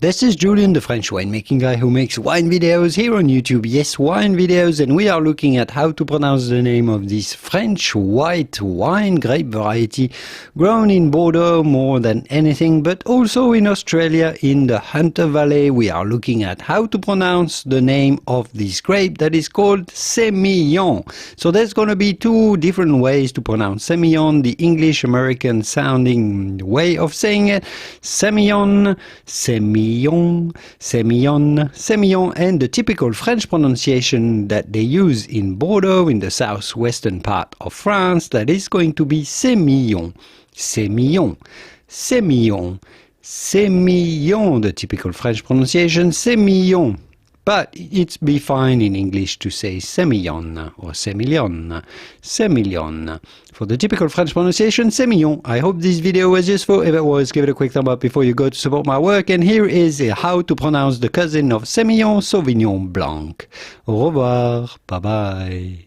This is Julien, the French winemaking guy who makes wine videos here on YouTube. Yes, wine videos, and we are looking at how to pronounce the name of this French white wine grape variety grown in Bordeaux more than anything, but also in Australia in the Hunter Valley. We are looking at how to pronounce the name of this grape that is called Semillon. So there's going to be two different ways to pronounce Semillon, the English American sounding way of saying it, Semillon, Semillon, Semillon, Semillon, and the typical French pronunciation that they use in Bordeaux, in the southwestern part of France, that is going to be Sémillon, Sémillon, Sémillon, Sémillon, the typical French pronunciation, Sémillon. But it's be fine in English to say Semillon or Semillon, Semillon. For the typical French pronunciation, Semillon. I hope this video was useful. If it was, give it a quick thumb up before you go to support my work. And here is how to pronounce the cousin of Semillon, Sauvignon Blanc. Au revoir. Bye bye.